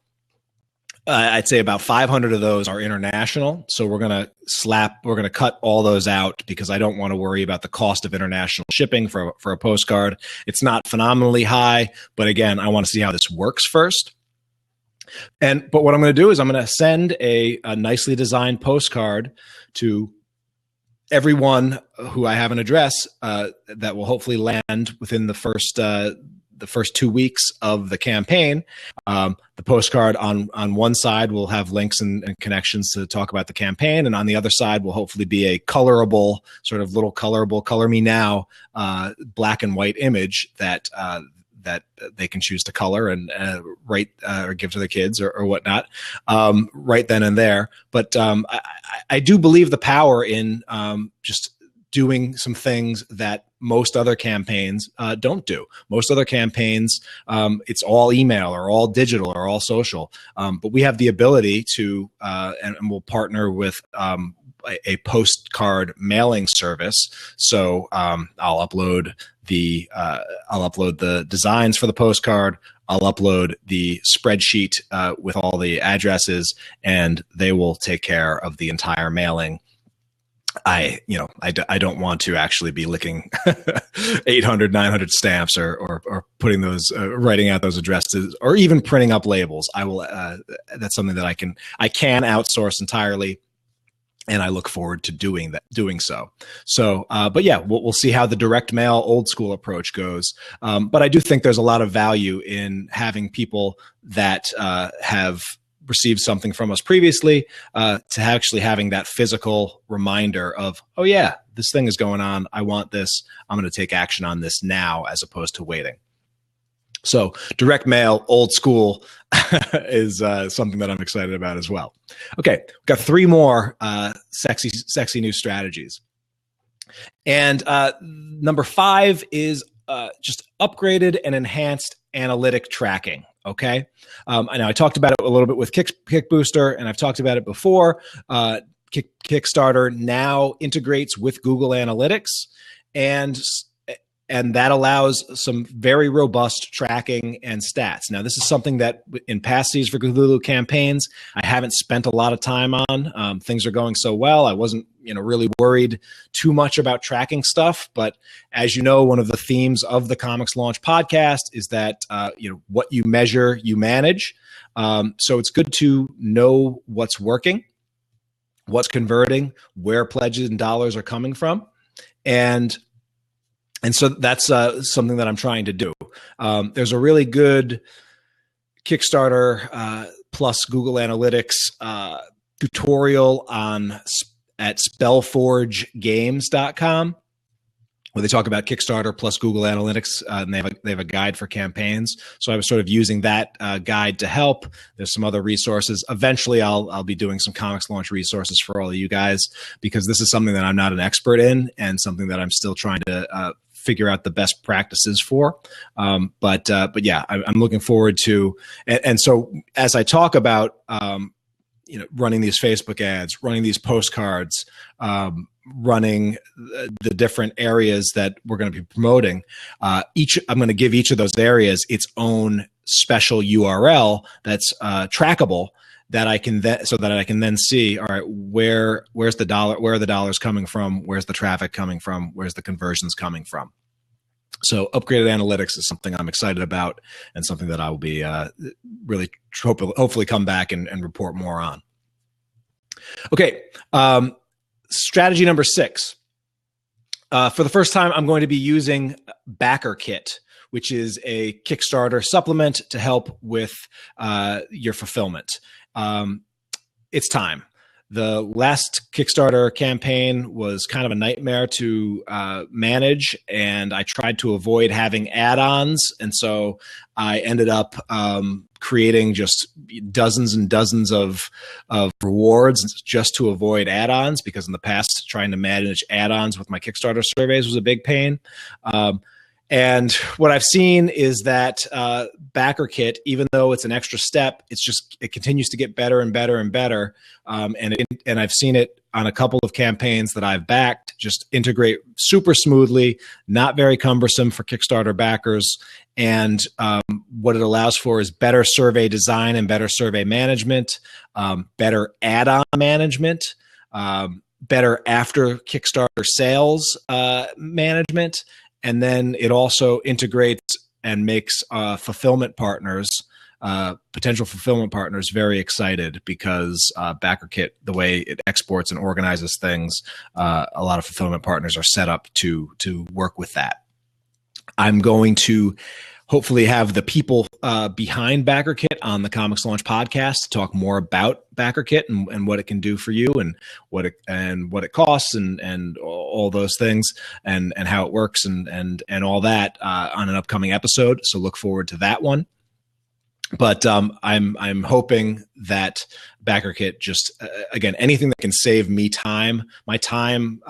I'd say about 500 of those are international. So we're going to cut all those out because I don't want to worry about the cost of international shipping for a postcard. It's not phenomenally high, but again, I want to see how this works first. But what I'm going to do is I'm going to send a nicely designed postcard to everyone who I have an address that will hopefully land within the first 2 weeks of the campaign. The postcard on one side will have links and connections to talk about the campaign, and on the other side will hopefully be a colorable, sort of little colorable, color me now, black and white image that they can choose to color and write or give to the kids or whatnot right then and there. But I do believe the power in just doing some things that most other campaigns don't do. Most other campaigns, it's all email or all digital or all social. But we have the ability to, and we'll partner with a postcard mailing service. So I'll upload the designs for the postcard. I'll upload the spreadsheet with all the addresses, and they will take care of the entire mailing. I don't want to actually be licking 800, 900 stamps or putting those, writing out those addresses or even printing up labels. I will, that's something that I can outsource entirely. And I look forward to doing so. So, but yeah, we'll see how the direct mail old school approach goes. But I do think there's a lot of value in having people that have received something from us previously to actually having that physical reminder of, oh yeah, this thing is going on. I want this. I'm going to take action on this now as opposed to waiting. So direct mail, old school is something that I'm excited about as well. Okay, we've got 3 more sexy new strategies. And number 5 is just upgraded and enhanced analytic tracking. Okay, I know I talked about it a little bit with Kick Booster, and I've talked about it before. Kickstarter now integrates with Google Analytics, and that allows some very robust tracking and stats. Now, this is something that in past C is for Cthulhu campaigns, I haven't spent a lot of time on. Things are going so well. I wasn't, really worried too much about tracking stuff. But as you know, one of the themes of the Comics Launch podcast is that, what you measure, you manage. So it's good to know what's working, what's converting, where pledges and dollars are coming from. And so that's something that I'm trying to do. There's a really good Kickstarter plus Google Analytics tutorial at spellforgegames.com where they talk about Kickstarter plus Google Analytics, and they have a guide for campaigns. So I was sort of using that guide to help. There's some other resources. Eventually, I'll be doing some Comics Launch resources for all of you guys because this is something that I'm not an expert in and something that I'm still trying to figure out the best practices for. But yeah, I'm looking forward to, and so as I talk about, running these Facebook ads, running these postcards, running the different areas that we're going to be promoting, I'm going to give each of those areas its own special URL that's trackable that I can then see, all right, where's the dollar, where are the dollars coming from? Where's the traffic coming from? Where's the conversions coming from? So upgraded analytics is something I'm excited about and something that I will be really hopefully come back and report more on. Okay, strategy number 6. For the first time, I'm going to be using BackerKit, which is a Kickstarter supplement to help with your fulfillment. It's time. The last Kickstarter campaign was kind of a nightmare to manage, and I tried to avoid having add-ons. And so I ended up creating just dozens and dozens of rewards just to avoid add-ons, because in the past, trying to manage add-ons with my Kickstarter surveys was a big pain. And what I've seen is that BackerKit, even though it's an extra step, it continues to get better and better and better. And I've seen it on a couple of campaigns that I've backed just integrate super smoothly, not very cumbersome for Kickstarter backers. And what it allows for is better survey design and better survey management, better add-on management, better after Kickstarter sales management. And then it also integrates and makes fulfillment partners, potential fulfillment partners, very excited, because BackerKit, the way it exports and organizes things, a lot of fulfillment partners are set up to work with that. I'm going to hopefully have the people behind BackerKit on the Comics Launch podcast to talk more about BackerKit and what it can do for you, and what it costs, and all those things, and how it works, and all that on an upcoming episode. So look forward to that one. But I'm hoping that BackerKit just again, anything that can save me time, my time.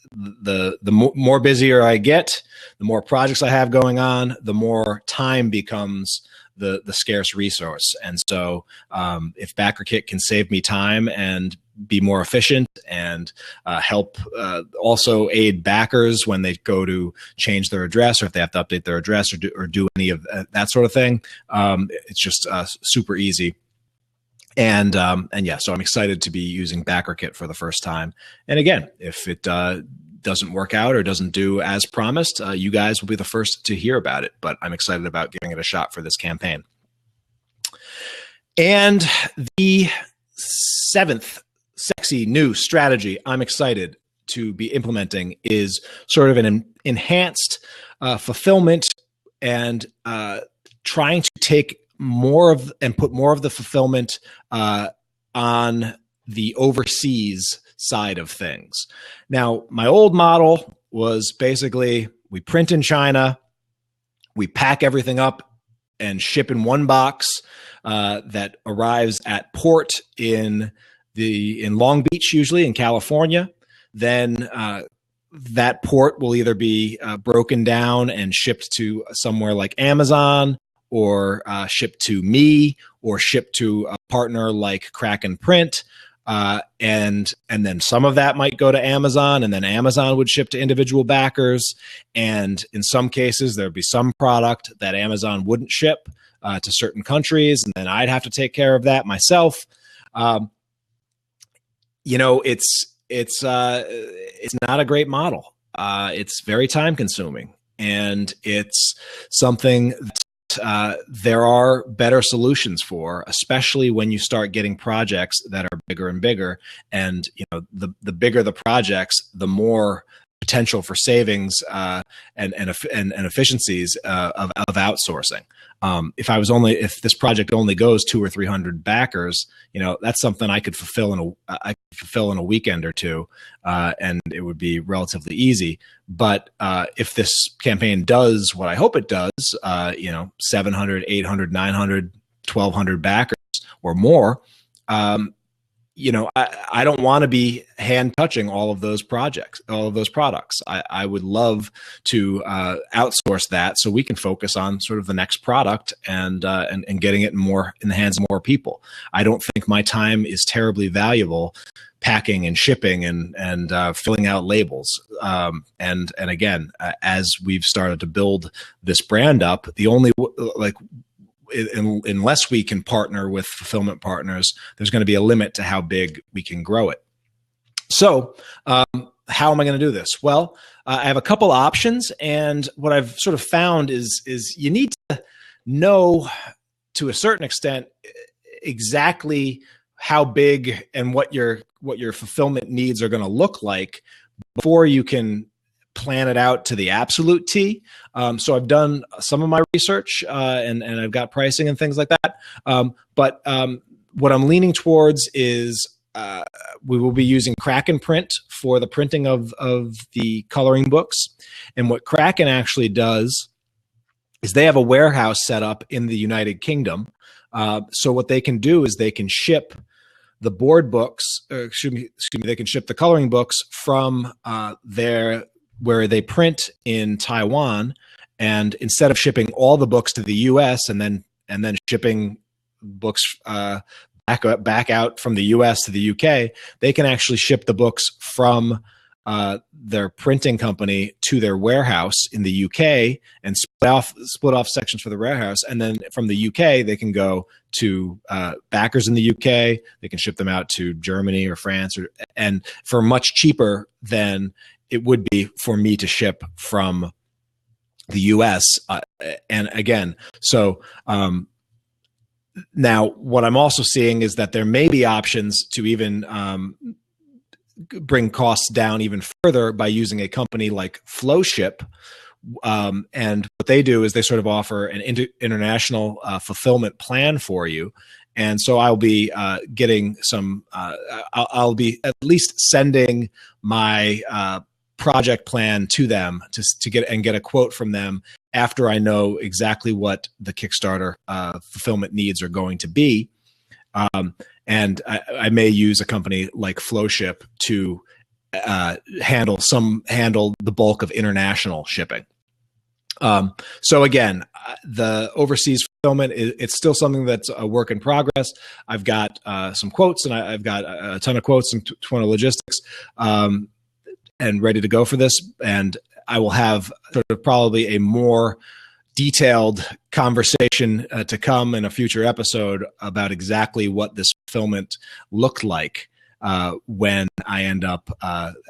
The more busier I get, the more projects I have going on, the more time becomes the scarce resource. And so if BackerKit can save me time and be more efficient, and help also aid backers when they go to change their address, or if they have to update their address, or do any of that sort of thing, it's just super easy. And yeah, so I'm excited to be using BackerKit for the first time. And again, if it doesn't work out or doesn't do as promised, you guys will be the first to hear about it. But I'm excited about giving it a shot for this campaign. And the seventh sexy new strategy I'm excited to be implementing is sort of an enhanced fulfillment, and trying to take more of and put more of the fulfillment on the overseas side of things. Now, my old model was basically we print in China, we pack everything up and ship in one box that arrives at port in Long Beach, usually in California. Then that port will either be broken down and shipped to somewhere like Amazon, or shipped to me, or shipped to a partner like Kraken Print. And then some of that might go to Amazon, and then Amazon would ship to individual backers. And in some cases, there'd be some product that Amazon wouldn't ship to certain countries, and then I'd have to take care of that myself. It's not a great model. It's very time consuming, and it's something that there are better solutions for, especially when you start getting projects that are bigger and bigger. And the bigger the projects, the more potential for savings and efficiencies of outsourcing. If this project only goes 200 or 300 backers, that's something I could fulfill in a weekend or two, and it would be relatively easy. But if this campaign does what I hope it does, 700, 800, 900, 1,200 backers or more, I don't want to be hand touching all of those projects, all of those products. I would love to outsource that so we can focus on sort of the next product and getting it in the hands of more people. I don't think my time is terribly valuable packing and shipping and filling out labels. And again, as we've started to build this brand up, the only unless we can partner with fulfillment partners, there's going to be a limit to how big we can grow it. So how am I going to do this? Well, I have a couple options, and what I've sort of found is you need to know to a certain extent exactly how big and what your fulfillment needs are going to look like before you can plan it out to the absolute T. So I've done some of my research and I've got pricing and things like that. But what I'm leaning towards is we will be using Kraken Print for the printing of the coloring books. And what Kraken actually does is they have a warehouse set up in the United Kingdom. So what they can do is they can ship the board books, they can ship the coloring books from where they print in Taiwan. And instead of shipping all the books to the US and then shipping books back out from the US to the UK, they can actually ship the books from their printing company to their warehouse in the UK and split off sections for the warehouse. And then from the UK, they can go to backers in the UK. They can ship them out to Germany or France, and for much cheaper than it would be for me to ship from the US. And again, so now what I'm also seeing is that there may be options to even bring costs down even further by using a company like Flowship. And what they do is they sort of offer an international fulfillment plan for you. And so I'll be getting some, I'll be at least sending my project plan to them to get a quote from them after I know exactly what the Kickstarter fulfillment needs are going to be. And I may use a company like Flowship to handle the bulk of international shipping. So again, the overseas fulfillment, it's still something that's a work in progress. I've got some quotes, and I've got a ton of quotes and a ton of logistics, and ready to go for this. And I will have sort of probably a more detailed conversation to come in a future episode about exactly what this fulfillment looked like when I end up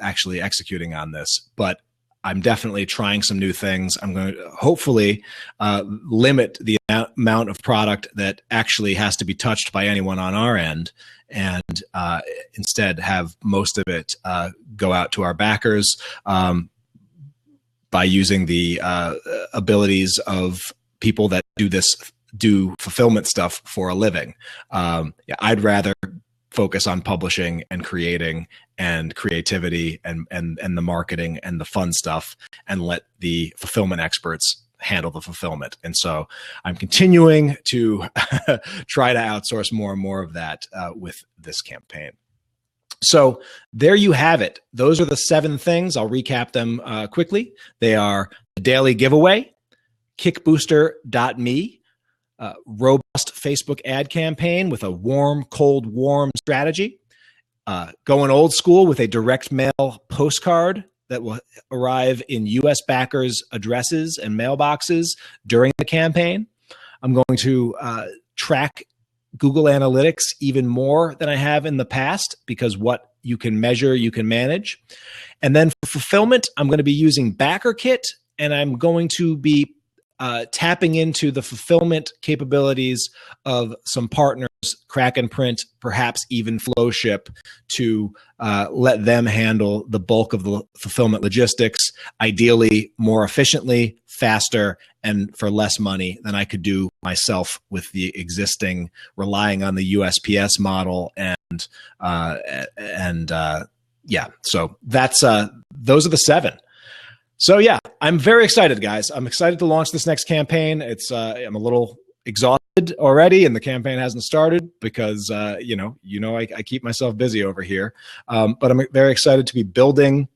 actually executing on this. But I'm definitely trying some new things. I'm going to hopefully limit the amount of product that actually has to be touched by anyone on our end, and instead have most of it go out to our backers by using the abilities of people that do fulfillment stuff for a living. I'd rather focus on publishing and creating and creativity and the marketing and the fun stuff, and let the fulfillment experts handle the fulfillment. And so I'm continuing to try to outsource more and more of that with this campaign. So there you have it. Those are the 7 things. I'll recap them quickly. They are the daily giveaway, kickbooster.me, robust Facebook ad campaign with a warm, cold, warm strategy, going old school with a direct mail postcard that will arrive in U.S. backers' addresses and mailboxes during the campaign. I'm going to track Google Analytics even more than I have in the past, because what you can measure, you can manage. And then for fulfillment, I'm going to be using BackerKit, and I'm going to be tapping into the fulfillment capabilities of some partners, Kraken Print, perhaps even Flowship, to let them handle the bulk of the fulfillment logistics, ideally more efficiently, faster, and for less money than I could do myself with the existing, relying on the USPS model. Yeah, so that's those are the 7. So yeah, I'm very excited, guys. I'm excited to launch this next campaign. It's I'm a little exhausted already, and the campaign hasn't started because I keep myself busy over here. But I'm very excited to be building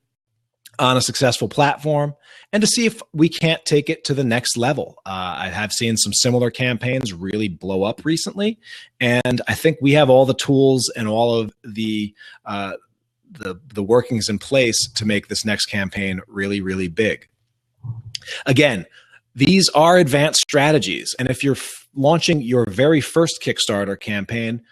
on a successful platform and to see if we can't take it to the next level. I have seen some similar campaigns really blow up recently, and I think we have all the tools and all of the workings in place to make this next campaign really, really big. Again, these are advanced strategies. And if you're launching your very first Kickstarter campaign,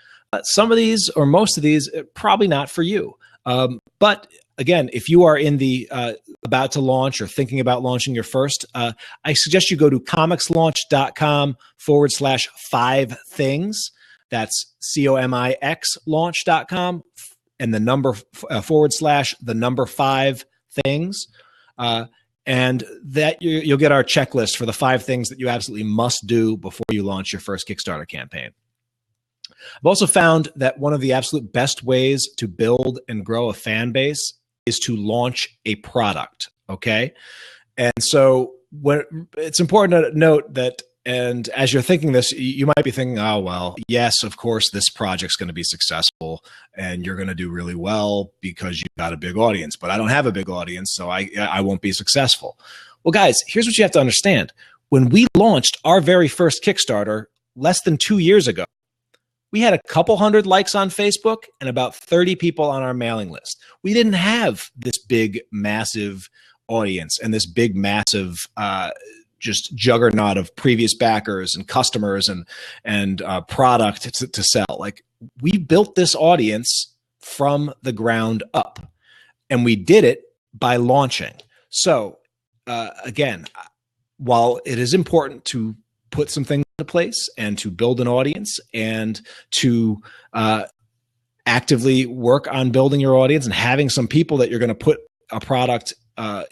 some of these or most of these, probably not for you. But again, if you are in the about to launch or thinking about launching your first, I suggest you go to comixlaunch.com/5 things. That's COMIX launch.com and the number / the number 5 things. And that you'll get our checklist for the 5 things that you absolutely must do before you launch your first Kickstarter campaign. I've also found that one of the absolute best ways to build and grow a fan base is to launch a product, okay? And so it's important to note that, and as you're thinking this, you might be thinking, oh, well, yes, of course, this project's going to be successful and you're going to do really well because you've got a big audience, but I don't have a big audience, so I won't be successful. Well, guys, here's what you have to understand. When we launched our very first Kickstarter less than 2 years ago, we had a couple hundred likes on Facebook and about 30 people on our mailing list. We didn't have this big, massive audience and this big, massive just juggernaut of previous backers and customers and product to sell. Like, we built this audience from the ground up, and we did it by launching. So again, while it is important to put some things into place and to build an audience and to actively work on building your audience and having some people that you're going to put a product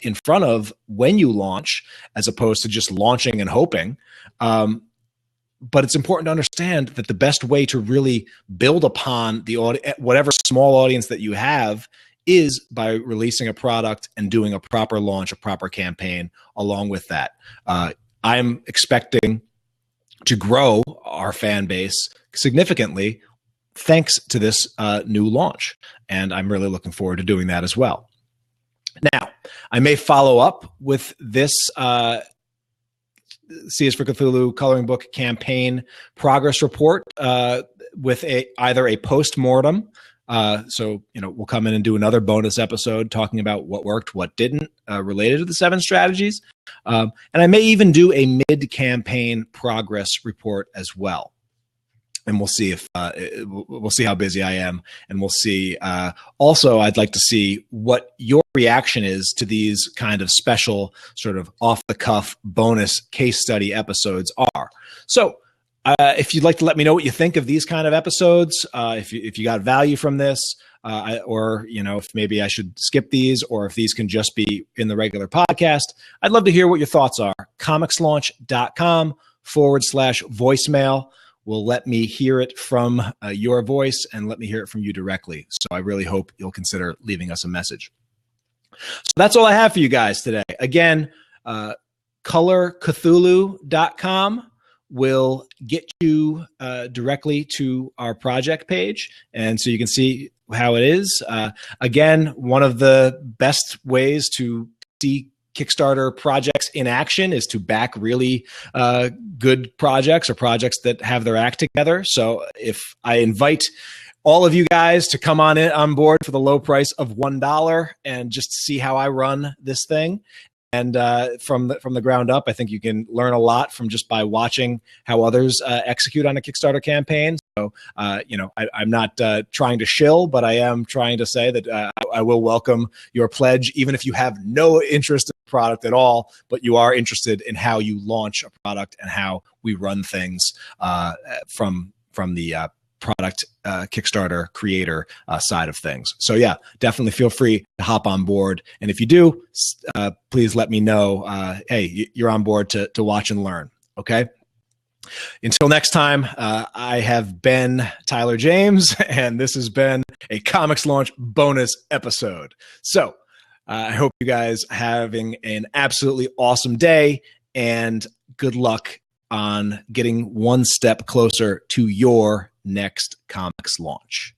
in front of when you launch, as opposed to just launching and hoping. But it's important to understand that the best way to really build upon the whatever small audience that you have is by releasing a product and doing a proper launch, a proper campaign along with that. I'm expecting to grow our fan base significantly thanks to this new launch. And I'm really looking forward to doing that as well. Now, I may follow up with this C is for Cthulhu coloring book campaign progress report with either a post-mortem. So, we'll come in and do another bonus episode talking about what worked, what didn't, related to the 7 strategies. And I may even do a mid-campaign progress report as well. And we'll see if we'll see how busy I am, and we'll see. Also, I'd like to see what your reaction is to these kind of special, sort of off-the-cuff bonus case study episodes are. So, if you'd like to let me know what you think of these kind of episodes, if you got value from this, or if maybe I should skip these, or if these can just be in the regular podcast, I'd love to hear what your thoughts are. comicslaunch.com/voicemail. Will let me hear it from your voice and let me hear it from you directly. So I really hope you'll consider leaving us a message. So that's all I have for you guys today. Again, colorcthulhu.com will get you directly to our project page. And so you can see how it is. Again, one of the best ways to see Kickstarter projects in action is to back really good projects or projects that have their act together. So if I invite all of you guys to come on board for the low price of $1 and just see how I run this thing. And from the ground up, I think you can learn a lot from just by watching how others execute on a Kickstarter campaign. So, I'm not trying to shill, but I am trying to say that I will welcome your pledge, even if you have no interest in the product at all, but you are interested in how you launch a product and how we run things from the product Kickstarter creator side of things. So yeah, definitely feel free to hop on board. And if you do, please let me know, hey, you're on board to watch and learn. Okay. Until next time, I have been Tyler James, and this has been a Comics Launch bonus episode. So I hope you guys are having an absolutely awesome day, and good luck on getting one step closer to your next comics launch.